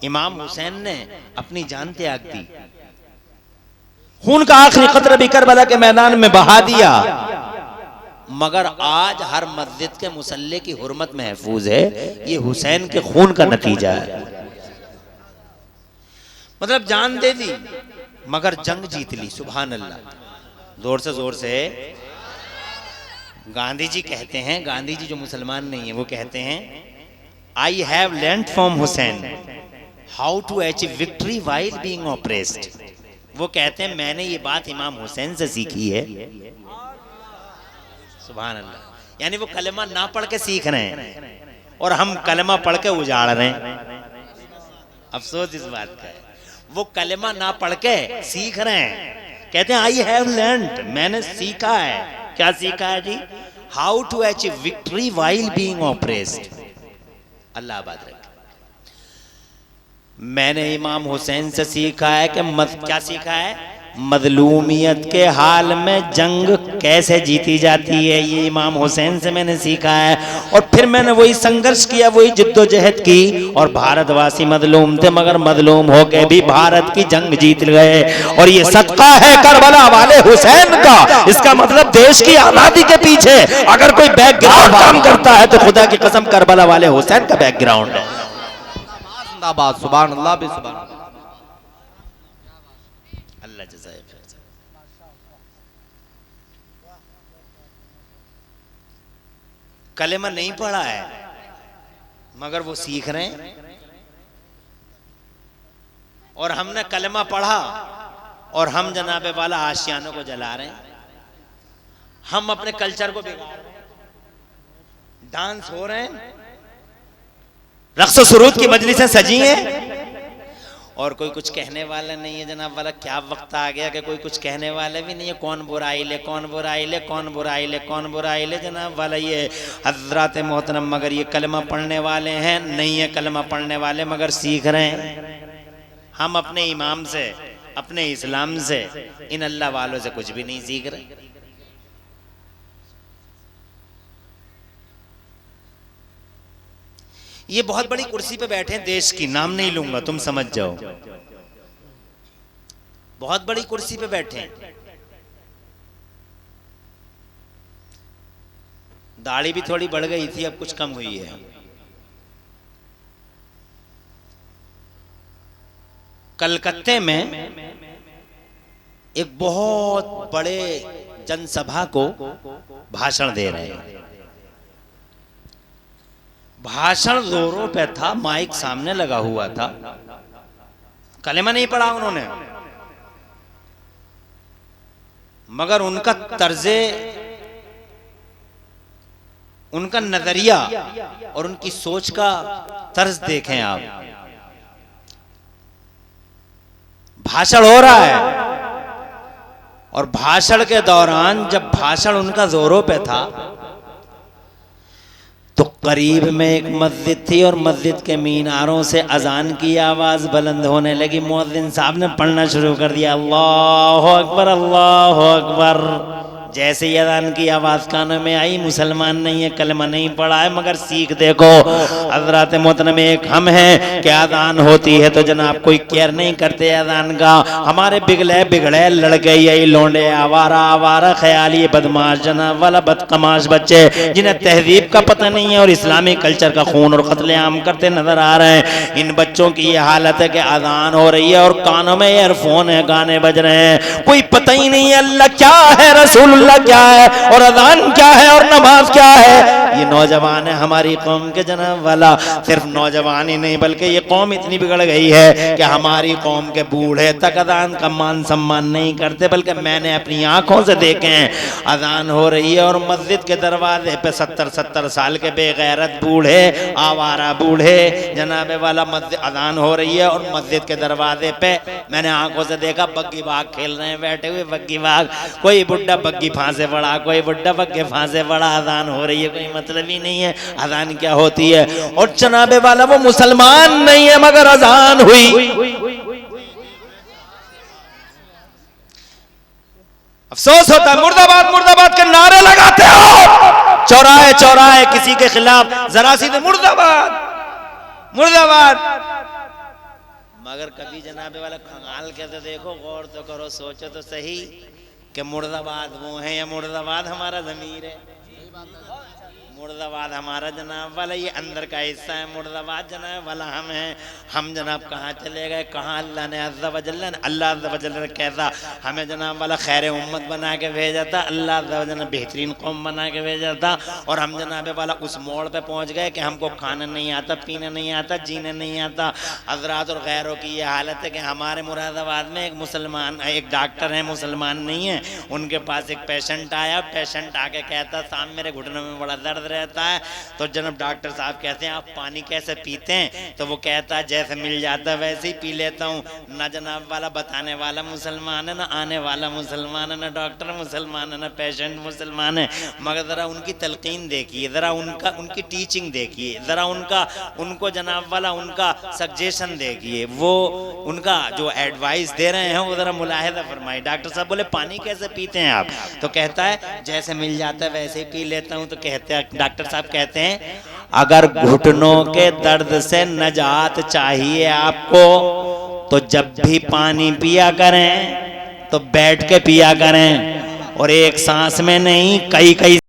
इमाम हुसैन ने अपनी जान त्याग दी, खून का आखिरी कतरा भी करबला के मैदान में बहा दिया, मगर आज हर मस्जिद के मुसल्ले की हुर्मत महफूज है। ये हुसैन के खून का नतीजा है। मतलब जान दे दी मगर जंग जीत ली। सुभान अल्लाह, जोर से गांधी जी कहते हैं, गांधी जी जो मुसलमान नहीं है वो कहते हैं, I have learned from Hussain how to achieve victory while being oppressed. वो कहते हैं मैंने ये बात इमाम हुसैन से सीखी है। सुभान अल्लाह, यानी वो कलमा ना पढ़ के सीख रहे हैं और हम कलमा पढ़ के उजाड़ रहे हैं। अफसोस इस बात का है, वो कलमा ना पढ़ के सीख रहे हैं। कहते हैं आई हैव लर्नड, मैंने सीखा है। क्या सीखा है जी? How to achieve victory while being oppressed. Allah आबाद रखे। मैंने इमाम हुसैन से सीखा है कि क्या सीखा है? मजलूमियत के हाल में जंग कैसे जीती जाती है, ये इमाम हुसैन से मैंने सीखा है। और फिर मैंने वही संघर्ष किया, वही जिद्दोजहद की, और भारतवासी मजलूम थे मगर मजलूम होके भी भारत की जंग जीत गए। और ये सदका है करबला वाले हुसैन का। इसका मतलब देश की आजादी के पीछे अगर कोई बैकग्राउंड काम करता है तो खुदा की कसम करबला वाले हुसैन का बैकग्राउंड है। सुभान अल्लाह भी सुभान अल्लाह जज़ाए खैर। कलेमा नहीं पढ़ा है मगर वो सीख रहे हैं, और हमने कलेमा पढ़ा और हम जनाबे वाला आशियानों को जला रहे हैं, हम अपने कल्चर को बिगाड़ रहे हैं, डांस हो रहे हैं, रक्स सुरूद की मजलिसें सजी हैं, और कोई कुछ कहने वाला नहीं है जनाब वाला। क्या वक्त आ गया कि कोई कुछ कहने वाले भी नहीं है। कौन बुराई ले, कौन बुराई ले, कौन बुराई ले, कौन बुराई ले जनाब वाला। ये हजरात मोहतरम मगर ये कलमा पढ़ने वाले हैं नहीं है, कलमा पढ़ने वाले मगर सीख रहे हैं। हम अपने इमाम से, अपने इस्लाम से, इन अल्लाह वालों से कुछ भी नहीं सीख रहे। ये बहुत बड़ी कुर्सी पे बैठे हैं देश की, नाम नहीं लूंगा, तुम समझ जाओ। बहुत बड़ी कुर्सी पे बैठे हैं, दाढ़ी भी थोड़ी बढ़ गई थी, अब कुछ कम हुई है। कलकत्ते में एक बहुत बड़े जनसभा को भाषण दे रहे हैं। भाषण जोरों पे था, माइक सामने लगा हुआ था, कलेमा नहीं पढ़ा उन्होंने, मगर उनका तर्जे, उनका नजरिया और उनकी सोच का तर्ज देखें आप। भाषण हो रहा है और भाषण के दौरान जब भाषण उनका जोरों पे था तो करीब में एक मस्जिद थी और मस्जिद के मीनारों से अजान की आवाज बुलंद होने लगी। मुअज्जिन साहब ने पढ़ना शुरू कर दिया, अल्लाहु अकबर, अल्लाहु अकबर। जैसे ही अजान की आवाज कानों में आई, मुसलमान नहीं है, कलमा नहीं पढ़ा है, मगर सीख देखो हजरात मोहतरम, एक हम हैं कि अजान होती है तो जनाब कोई केयर नहीं करते अजान का। हमारे बिगड़े बिगड़े लड़के, यही लोंडे, आवारा आवारा ख्याली बदमाश जनाब वाला बदकमाश बच्चे जिन्हें तहजीब का पता नहीं है और इस्लामी कल्चर का खून और कत्लेआम करते नजर आ रहे हैं। इन बच्चों की ये हालत है कि अजान हो रही है और कानों में ईयरफोन है, गाने बज रहे हैं, कोई पता ही नहीं है अल्लाह क्या है, रसूल क्या है, और अजान क्या है, और नमाज क्या है। ये नौजवान है हमारी कौम के जनाब वाला। सिर्फ नौजवान ही नहीं बल्कि ये कौम इतनी बिगड़ गई है कि हमारी कौम के बूढ़े तक अजान का मान सम्मान नहीं करते। बल्कि मैंने अपनी आंखों से देखे हैं, अजान हो रही है और मस्जिद के दरवाजे पे 70-70 साल के बेगैरत बूढ़े, आवारा बूढ़े जनाबे वाला मस्जिद अजान हो रही है और मस्जिद के दरवाजे पे मैंने आंखों से देखा बग्गी बाग खेल रहे हैं बैठे हुए, बग्गी बाग। कोई बुढ़ा बग्गी फांसे पड़ा, कोई बुढ़ा बग्गे फांसे पड़ा, अजान हो रही है, कोई मतलब ही नहीं है अजान क्या होती है। और जनाबे वाला वो मुसलमान नहीं है मगर अजान हुई। अफसोस होता है, मुर्दाबाद मुर्दाबाद के नारे लगाते हो चौराहे चौराहे किसी के खिलाफ, जरा सी मुर्दाबाद मुर्दाबाद। मगर कभी जनाबे वाला खंगाल के तो देखो, गौर तो करो, सोचो तो सही कि मुर्दाबाद वो है या मुर्दाबाद हमारा ज़मीर है। मुर्दाबाद हमारा जनाब वाला ये अंदर का हिस्सा है, मुर्दाबाद जनाब वाला हम हैं। हम जनाब कहाँ चले गए, कहाँ अल्लाह ने अज़्ज़ा वजल्ल ने कैसा हमें जनाब वाला खैर उम्मत बना के भेजा था, अल्लाह अज़्ज़ा वजल्ल ने बेहतरीन कौम बना के भेजा था, और हम जनाब वाला उस मोड़ पे पहुँच गए कि हमको खाना नहीं आता, पीना नहीं आता, जीना नहीं आता। हज़रात और गैरों की ये हालत है कि हमारे मुरादाबाद में एक मुसलमान, एक डॉक्टर है, मुसलमान नहीं है, उनके पास एक पेशेंट आया। पेशेंट आके कहता साहब मेरे घुटनों में बड़ा दर्द रहता है। तो जनाब डॉक्टर साहब कहते हैं आप पानी कैसे पीते हैं? तो वो कहता है जैसे मिल जाता है वैसे ही पी लेता हूँ। ना जनाब वाला बताने वाला मुसलमान है, ना आने वाला मुसलमान है, ना डॉक्टर मुसलमान है, ना पेशेंट मुसलमान है। मगर ज़रा उनकी तलकीन देखिए, ज़रा उनकी टीचिंग देखिए, ज़रा उनको जनाब वाला उनका सजेशन देखिए, वो उनका जो एडवाइस दे रहे हैं वो ज़रा मुलाहिज़ा फरमाइए। डॉक्टर साहब बोले पानी कैसे पीते हैं आप? तो कहता है जैसे मिल जाता है वैसे ही पी लेता हूँ। तो कहते हैं डॉक्टर साहब कहते हैं अगर घुटनों के दर्द से नजात चाहिए आपको तो जब भी पानी पिया करें तो बैठ के पिया करें, और एक सांस में नहीं कई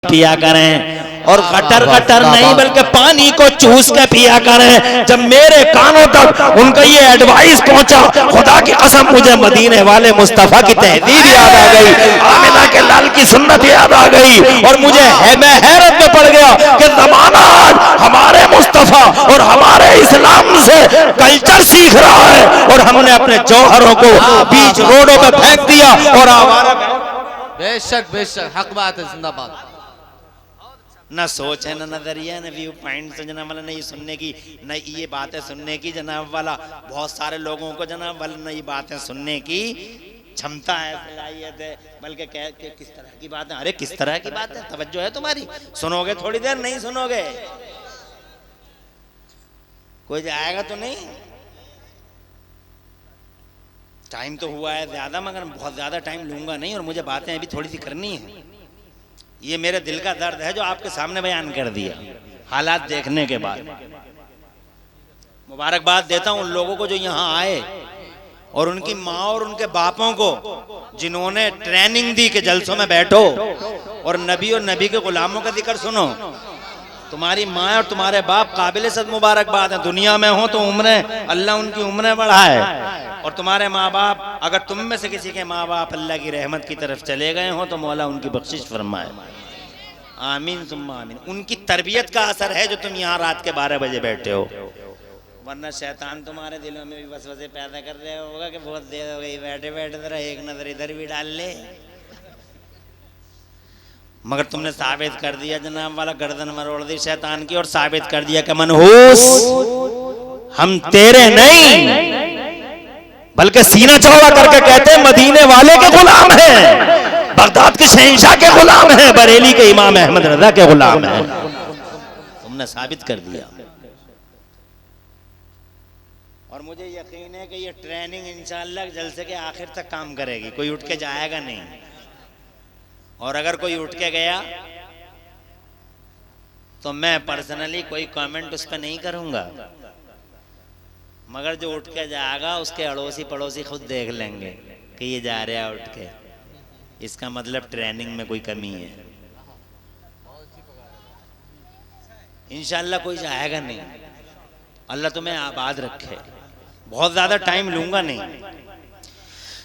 पिया करें, और गटर गटर नहीं बल्कि पानी को चूस के पिया करें। जब मेरे कानों तक उनका ये एडवाइस पहुंचा, खुदा की कसम मुझे मदीने वाले मुस्तफा की तहजीब याद आ गई, आमिना के लाल की सुन्नत याद आ गई, और मैं हैरत में पड़ गया कि जमाना आज हमारे मुस्तफा और हमारे इस्लाम से कल्चर सीख रहा है, और हमने अपने जौहरों को बीच रोडों में फेंक दिया और आवारा। बेशक बेशक हक बात है, जिंदाबाद। ना सोच है, ना नजरिया, ना व्यू पॉइंट जनाब वाला, नहीं सुनने की, न ये बातें सुनने की जनाब वाला। बहुत सारे लोगों को जनाब वाला न ये बातें सुनने की क्षमता है, सलाहियत है, बल्कि किस तरह की बात है, अरे किस तरह की बात है, तवज्जो है तुम्हारी, सुनोगे थोड़ी देर, नहीं सुनोगे कोई जाएगा तो नहीं। टाइम तो हुआ है ज्यादा, मगर बहुत ज्यादा टाइम लूंगा नहीं, और मुझे बातें अभी थोड़ी सी करनी है। ये मेरे दिल का दर्द है जो आपके सामने बयान कर दिया हालात देखने के बाद। मुबारकबाद देता हूं उन लोगों को जो यहाँ आए, और उनकी माँ और उनके बापों को जिन्होंने ट्रेनिंग दी कि जलसों में बैठो और नबी के गुलामों का जिक्र सुनो। तुम्हारी माँ और तुम्हारे बाप काबिल सद मुबारकबाद है। दुनिया में हो तो उम्रें, अल्लाह उनकी उम्रें बढ़ाए, और तुम्हारे माँ बाप, अगर तुम में से किसी के माँ बाप अल्लाह की रहमत की तरफ चले गए हो तो मौला उनकी बख्शिश फरमाए, आमीन सुम्मा आमीन। उनकी तरबियत का असर है जो तुम यहाँ रात के 12 बजे बैठे हो, वरना शैतान तुम्हारे दिलों में भी वसवसे पैदा कर रहे होगा कि बहुत देर हो गई बैठे बैठे, जरा एक नजर इधर भी डाल ले। मगर तुमने साबित कर दिया जनाब वाला, गर्दन मरोड़ दी शैतान की, और साबित कर दिया कि मनहूस हम तेरे नहीं बल्कि सीना चौड़ा करके कहते हैं मदीने वाले के गुलाम हैं, बगदाद के शहंशाह के गुलाम हैं, बरेली के इमाम अहमद रजा के गुलाम हैं। तुमने साबित कर दिया, और मुझे यकीन है कि ये ट्रेनिंग इंशाअल्लाह जलसे के आखिर तक काम करेगी, कोई उठ के जाएगा नहीं। और अगर कोई उठ के गया तो मैं पर्सनली कोई कमेंट उस पर नहीं करूंगा, मगर जो उठ के जाएगा उसके अड़ोसी पड़ोसी खुद देख लेंगे कि ये जा रहा है उठ के, इसका मतलब ट्रेनिंग में कोई कमी है। इंशाअल्लाह कोई जाएगा नहीं, अल्लाह तुम्हें आबाद रखे। बहुत ज्यादा टाइम लूंगा नहीं।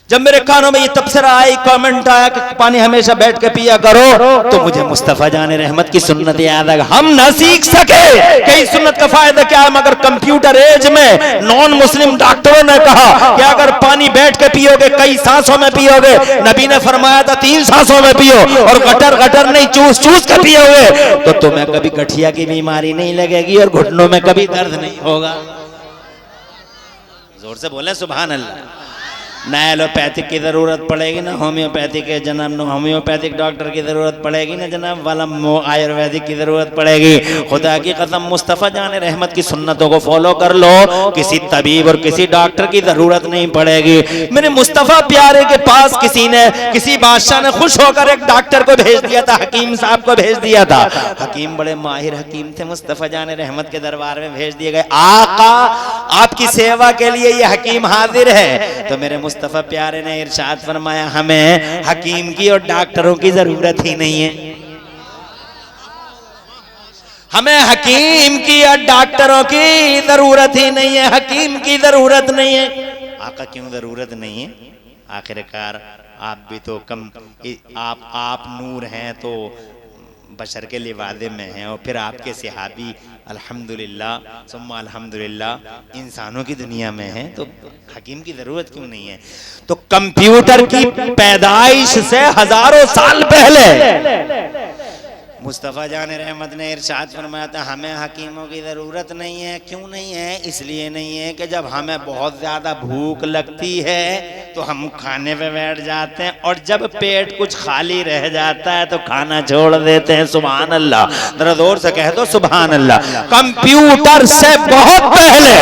जब मेरे कानों में ये तबसरा आई, कमेंट आया कि पानी हमेशा बैठ के पिया करो, तो मुझे मुस्तफा जाने रहमत की सुन्नत याद आ गई। हम ना सीख सके कि इस सुन्नत का फायदा क्या है, मगर कंप्यूटर एज में नॉन मुस्लिम डॉक्टरों ने कहा कि अगर पानी बैठ के पियोगे कई सांसों में पियोगे, नबी ने फरमाया था 3 सांसों में पियो, और गटर गटर नहीं चूस चूस के पियोगे तो तुम्हें कभी गठिया की बीमारी नहीं लगेगी और घुटनों में कभी दर्द नहीं होगा। जोर से बोले सुभान अल्लाह। ना एलोपैथिक की ज़रूरत पड़ेगी, ना होम्योपैथिक के जनाब, ना होम्योपैथिक डॉक्टर की ज़रूरत पड़ेगी, ना जनाब वाला आयुर्वेदिक की ज़रूरत पड़ेगी। खुदा की कसम मुस्तफ़ा जान रहमत की सुन्नतों को फॉलो कर लो, किसी तबीब और किसी डॉक्टर की ज़रूरत नहीं पड़ेगी। मेरे मुस्तफ़ा प्यारे के पास किसी बादशाह ने खुश होकर एक डॉक्टर को भेज दिया था, हकीम साहब को भेज दिया था। हकीम बड़े माहिर हकीम थे, मुस्तफ़ा जान रहमत के दरबार में भेज दिए गए। आका आपकी सेवा के लिए ये हकीम हाजिर है। तो मेरे मुस्तफ़ा प्यारे ने इरशाद फरमाया, हमें हकीम की और डॉक्टरों की जरूरत ही नहीं है, हमें हकीम की और डॉक्टरों की जरूरत ही नहीं है, हकीम की जरूरत नहीं है। आका क्यों जरूरत नहीं है? आखिरकार आप भी तो कम, आप नूर हैं तो बशर के लिवादे में हैं, और फिर आपके सहाबी अल्हम्दुलिल्लाह सुम्मा अल्हम्दुलिल्लाह इंसानों की दुनिया में हैं, तो हकीम की ज़रूरत क्यों नहीं है? तो कंप्यूटर की पैदाइश से हजारों साल पहले मुस्तफ़ा जान रहमत ने इरशाद फरमाया था, हमें हकीमों की ज़रूरत नहीं है। क्यों नहीं है? इसलिए नहीं है कि जब हमें बहुत ज़्यादा भूख लगती है तो हम खाने पे बैठ जाते हैं, और जब पेट कुछ खाली रह जाता है तो खाना छोड़ देते हैं। सुभान अल्लाह, जरा जोर से कह दो सुभान अल्लाह। कंप्यूटर से बहुत पहले,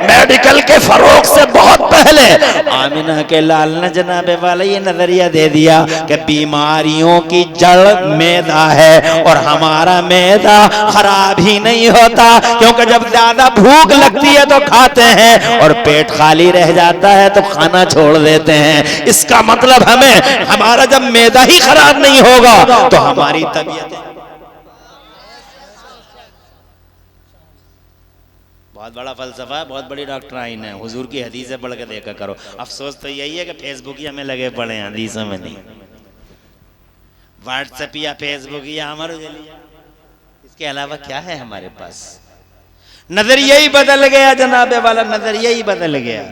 मेडिकल के फरोग से बहुत पहले आमिना के लाल ने जनाबे वाला ये नजरिया दे दिया कि बीमारियों की जड़ मैदा है, और हमारा मैदा खराब ही नहीं होता, क्योंकि जब ज्यादा भूख लगती है तो खाते हैं, और पेट खाली रह जाता है तो खाना छोड़ देते हैं। इसका मतलब हमारा जब मैदा ही खराब नहीं होगा तो हमारी तबीयत, बहुत बड़ा फलसफा, बहुत बड़ी डॉक्ट्राइन है। हुजूर की हदीसें पढ़ के देखा करो। अफसोस तो यही है कि फेसबुक या में लगे पड़े हैं, हदीसों में नहीं। व्हाट्सएप या फेसबुक या हमारे, इसके अलावा क्या है हमारे पास? नजरिया ही बदल गया जनाबे वाला, नजरिया ही बदल गया।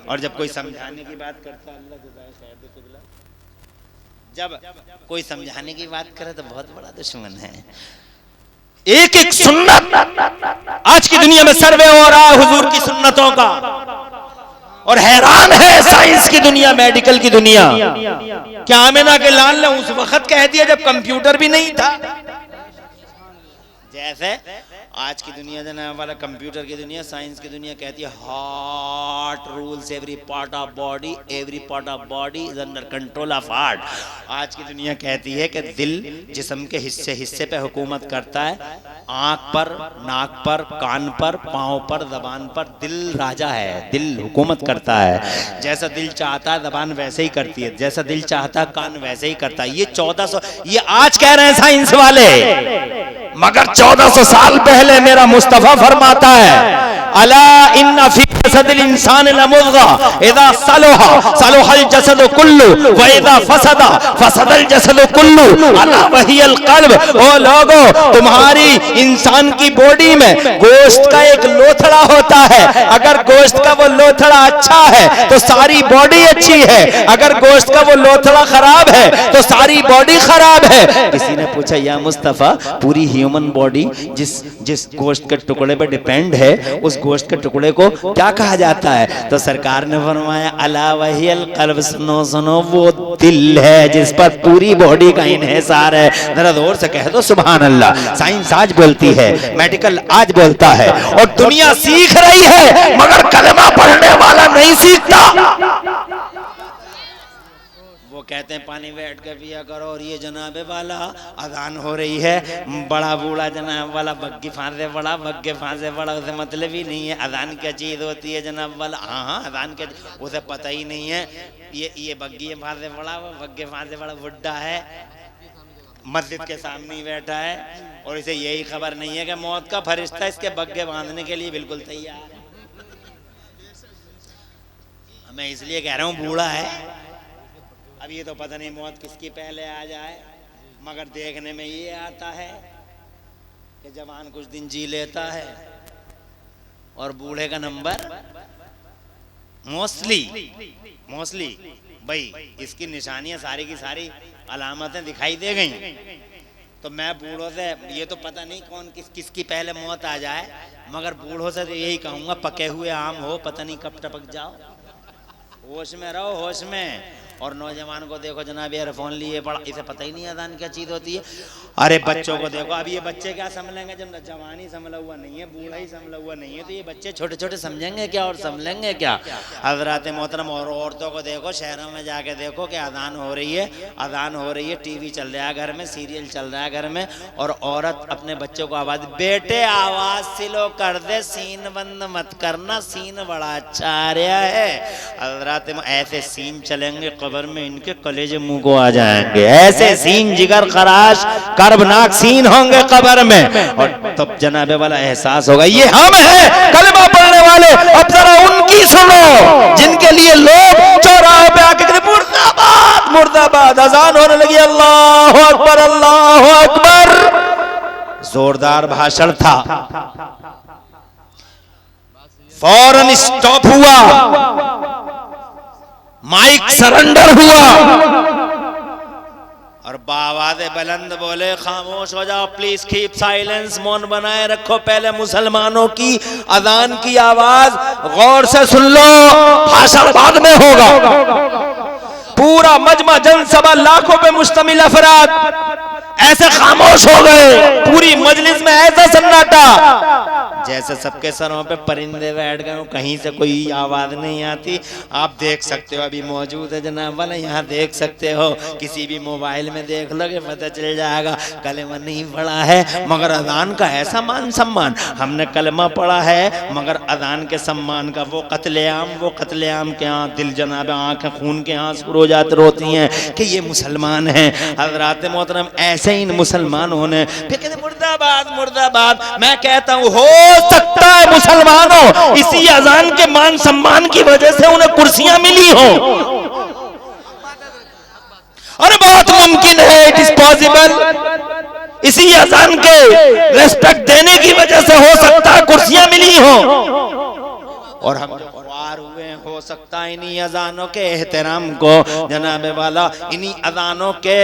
और जब कोई समझाने की बात करता, जब कोई समझाने की बात करे तो बहुत बड़ा दुश्मन है। एक एक सुन्नत आज की दुनिया में सर्वे हो रहा है हुजूर की सुन्नतों का, और हैरान है साइंस की दुनिया, मेडिकल की दुनिया। क्या आमिना के लाल ने उस वक्त कह दिया जब कंप्यूटर भी नहीं था? जैसे आज की दुनिया जनाब वाला, कंप्यूटर की दुनिया, साइंस की दुनिया कहती है heart rules every part of body, every part of body is under control of heart. आज की दुनिया कहती है कि दिल जिस्म के हिस्से हिस्से पे हुकूमत करता है, आंख पर, नाक पर, कान पर, पाँव पर, जबान पर दिल राजा है, दिल हुकूमत करता है। जैसा दिल चाहता है जबान वैसे ही करती है, जैसा दिल चाहता है कान वैसे ही करता है। ये 1400, ये आज कह रहे हैं साइंस वाले, मगर 1400 साल पहले मेरा मुस्तफा फरमाता है, अला इन्ना फी जसदिल इंसान लमुज़गा इज़ा सलहा सलहल जसदु कुल्लु व इज़ा फसदा फसदल जसदु कुल्लु अला वहियल क़ल्ब। ओ लोगो, तुम्हारी इंसान की बॉडी में गोश्त का एक लोथड़ा होता है, अगर गोश्त का वो लोथड़ा अच्छा है तो सारी बॉडी अच्छी है, अगर गोश्त का वो लोथड़ा खराब है तो सारी बॉडी खराब है। किसी ने पूछा, या मुस्तफा पूरी ह्यूमन बॉडी जिस गोश्त के टुकड़े पर डिपेंड है, उस गोश्त के टुकड़े को क्या कहा जाता है? तो सरकार ने फरमाया, अला वहियल क़ल्ब, सुनो सुनो, वो दिल है जिस पर पूरी बॉडी का इन्हिसार है। जरा जोर से कह दो सुभान अल्लाह। साइंस आज बोलती है, मेडिकल आज बोलता है, और दुनिया सीख रही है, मगर कलमा पढ़ने वाला नहीं सीखता। वो कहते हैं पानी बैठ के पिया करो, और ये जनाबे वाला अजान हो रही है, बड़ा बूढ़ा जनाब वाला बग्गी फांसे बड़ा, बग्गे फांसे बड़ा, उसे मतलब ही नहीं है अजान क्या चीज़ होती है जनाब वाला। हाँ अजान क्या, उसे पता ही नहीं है। ये बग्गी फांसे बड़ा, वो बग्गे फांसे बड़ा बुड्ढा है, मस्जिद के सामने ही बैठा है, और इसे यही खबर नहीं है कि मौत का फरिश्ता इसके बग्गे बांधने के लिए बिल्कुल तैयार है। मैं इसलिए कह रहा हूँ बूढ़ा है, अब ये तो पता नहीं मौत किसकी पहले आ जाए, मगर देखने में ये आता है कि जवान कुछ दिन जी लेता है और बूढ़े का नंबर मोस्टली भाई इसकी निशानियां सारी की सारी अलामतें दिखाई दे गई। तो मैं बूढ़ों से, ये तो पता नहीं कौन किसकी पहले मौत आ जाए, मगर बूढ़ों से तो यही कहूँगा, पके हुए आम हो पता नहीं कब टपक जाओ। होश में रहो, होश में। और नौजवान को देखो जनाब ईयरफोन लिए पड़ा, इसे पता ही नहीं अजान क्या चीज होती है। अरे बच्चों को देखो, अब ये बच्चे क्या समझेंगे जब जवानी संभला हुआ नहीं है, बूढ़ा ही संभला हुआ नहीं है, तो ये बच्चे छोटे छोटे समझेंगे क्या और समझेंगे क्या। हजरत मोहतरम, और औरतों को देखो, शहरों में जाके देखो कि अजान हो रही है, अजान हो रही है, टीवी चल रहा है घर में, सीरियल चल रहा है घर में, और औरत अपने बच्चों को आवाज, बेटे आवाज सिलो कर दे, सीन बंद मत करना, सीन बड़ा अच्छा आ रहा है। हजरत ऐसे सीन चलेंगे कब्र में, इनके कलेजे मुंह को आ जाएंगे, ऐसे सीन जिगर खराश कर्बनाक सीन होंगे कब्र में। और तब जनाबे वाला एहसास होगा ये हम हैं कलमा पढ़ने वाले। अब जरा उनकी सुनो जिनके लिए लोग चौराहे पे आके कहते मुर्दाबाद मुर्दाबाद, अजान होने लगी, अल्लाह अकबर अल्लाह अकबर, जोरदार भाषण था, फौरन स्टॉप हुआ, माइक सरेंडर हुआ और बावाज़े बुलंद बोले, खामोश हो जाओ, प्लीज कीप साइलेंस, मौन बनाए रखो, पहले मुसलमानों की अजान की आवाज गौर से सुन लो, भाषण बाद में होगा। पूरा मजमा जनसभा लाखों पे मुश्तमिल अफराद ऐसे खामोश हो गए, पूरी मजलिस में ऐसा सन्नाटा जैसे सबके सरों पे परिंदे बैठ गए, कहीं से कोई आवाज नहीं आती। आप देख सकते हो, अभी मौजूद है जनाब वाला, यहाँ देख सकते हो, किसी भी मोबाइल में देख लोगे पता चल जाएगा। कलमा नहीं पढ़ा है मगर अजान का ऐसा मान सम्मान, हमने कलमा पढ़ा है मगर अजान के सम्मान का वो कत्लेआम के यहाँ दिल जनाब आंखें खून के आंसू रो जाते रोती हैं कि ये मुसलमान हैं। हज़रात मोहतरम ऐसे इन मुसलमान होने फिर कहते मुर्दाबाद मुर्दाबाद। मैं कहता हूँ हो सकता है मुसलमानों इसी अजान के मान सम्मान की वजह से उन्हें कुर्सियां मिली हो, और बहुत मुमकिन है, इट इज पॉसिबल, इसी अजान के रेस्पेक्ट देने की वजह से हो सकता है कुर्सियां मिली हो। और हम जो ख्वार हुए हो सकता है इन्हीं अजानों के एहतराम को जनाबे वाला, इन्हीं अजानों के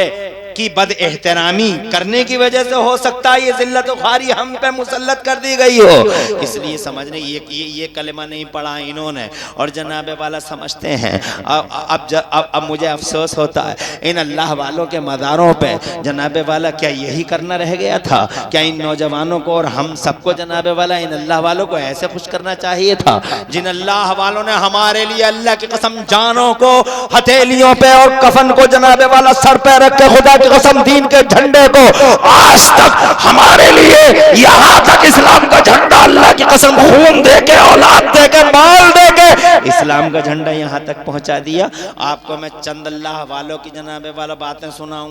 की बद एहतरामी करने की वजह से हो सकता है ये जिल्लत ख्वारी हम पे मुसल्लत कर दी गई हो। इसलिए समझने ये कलमा नहीं पढ़ा इन्होंने, और जनाबे वाला समझते हैं। अब मुझे अफसोस होता है इन अल्लाह वालों के मज़ारों पे जनाबे वाला, क्या यही करना रह गया था? क्या इन नौजवानों को और हम सबको जनाबे वाला इन अल्लाह वालों को ऐसे खुश करना चाहिए था जिन अल्लाह वालों ने हमारे लिए अल्लाह की कसम जानों को हथेलियों पे और कफन को जनाबे वाला सर पे रख के खुदा की कसम दीन के झंडे को आज तक हमारे लिए यहाँ तक इस्लाम का झंडा अल्लाह की कसम खून दे के औलाद दे के माल दे के इस्लाम का झंडा यहाँ तक पहुँचा दिया। आपको मैं चंद अल्लाह वालों की जनाबे वाला बातें सुनाऊं।